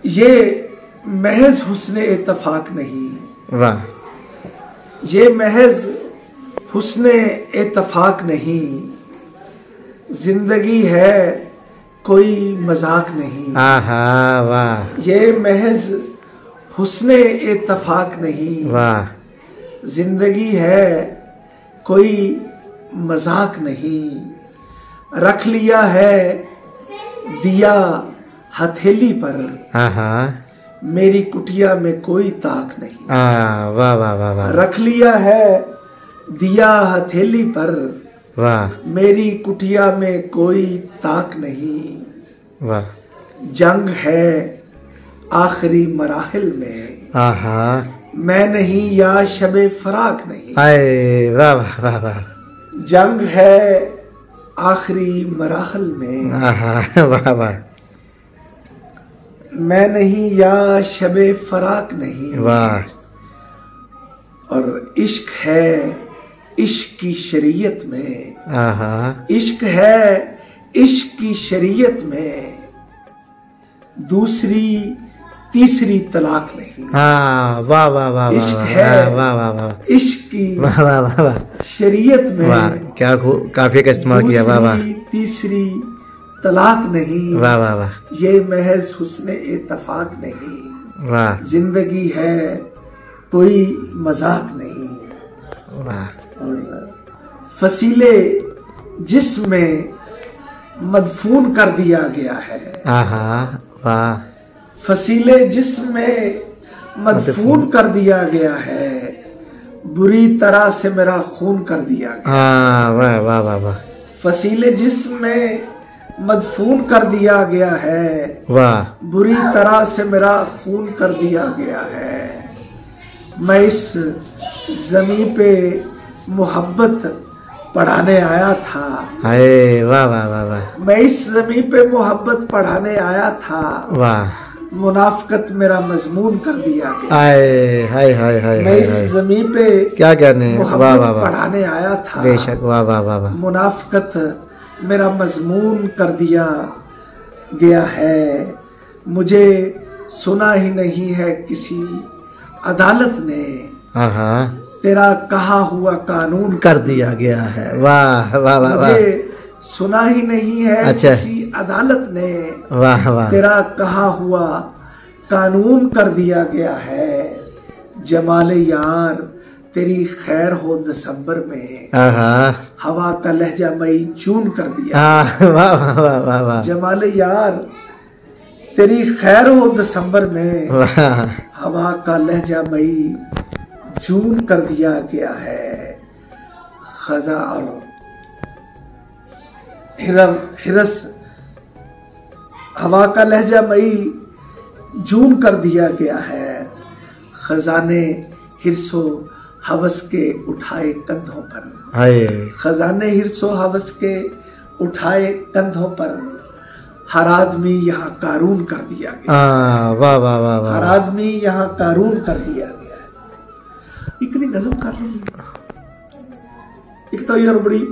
ये महज हुस्ने इत्तफाक नहीं, वाह, ये महज हुस्ने इत्तफाक नहीं, जिंदगी है कोई मजाक नहीं। आहा, वाह, ये महज हुस्ने इत्तफाक नहीं, वाह, जिंदगी है कोई मजाक नहीं। रख लिया है दिया हथेली पर, आहा, मेरी कुटिया में कोई ताक नहीं। वाह वाह वाह वाह, रख लिया है दिया हथेली पर, वाह, मेरी कुटिया में कोई ताक नहीं। वाह, जंग है आखिरी मराहिल में, आहा, मैं नहीं या शबे फराक नहीं। आए, वाह वाह वाह वाह, जंग है आखिरी मराहिल में, आहा, वाह वाह, मैं नहीं या शबे फराक नहीं। वाह, और इश्क है इश्क की शरीयत में, आहा, इश्क है इश्क की शरीयत में, दूसरी तीसरी तलाक नहीं। हाँ, वाह वाह वाह इश्क वाह, है वाह वाह वाह, इश्क की वाह वाह वाह वाह, शरीयत वाह, में क्या काफी का इस्तेमाल किया, वाह वाह, दूसरी तीसरी तलाक नहीं। वाह वाह वाह, ये महज हुस्ने इत्तफाक नहीं, वाह, जिंदगी है कोई मजाक नहीं। वाह, और फसीले जिसमें मदफून कर दिया गया है, आहा, वाह, फसीले जिसमें मदफून कर दिया गया है, बुरी तरह से मेरा खून कर दिया गया। हाँ, वाह वाह वाह वाह, फसीले जिसमें मदफून कर दिया गया है, वाह, बुरी तरह से मेरा खून कर दिया गया है। मैं इस जमीन पे मोहब्बत पढ़ाने आया था, हाय, वाह वाह वाह वाह, मैं इस जमीन पे मोहब्बत पढ़ाने आया था, वाह, मुनाफकत मेरा मजमून कर दिया गया। हाय हाय हाय हाय, मैं इस जमीन पे क्या कहने, वाह वाह मोहब्बत वाह, पढ़ाने आया था, बेशक, वाह वाह वाह वाह, मुनाफकत मेरा मजमून कर दिया गया है। मुझे सुना ही नहीं है किसी अदालत ने, आहा, तेरा कहा हुआ कानून कर दिया गया है, वाह वाह वाह वाह, मुझे सुना ही नहीं है अच्छा, किसी अदालत ने, वाह वाह, तेरा कहा हुआ कानून कर दिया गया है। जमाले यार तेरी खैर हो दिसंबर में, आहा, हवा का लहजा मई जून कर दिया। वाह वाह वाह वाह वाह, जमाले यार तेरी खैर हो दिसंबर में, वाह, हवा का लहजा मई जून कर दिया गया है। खजा और हिरस, हवा का लहजा मई जून कर दिया गया है। खजाने हिरसो हवस के उठाए कंधों पर, हाय, खजाने हिरसो हवस के उठाए कंधों पर, हर आदमी यहाँ कारून कर दिया गया। वाह वाह वाह वाह, हर आदमी यहाँ कारून कर दिया गया है। इतनी नज़म कर रही है, एक तो यार बड़ी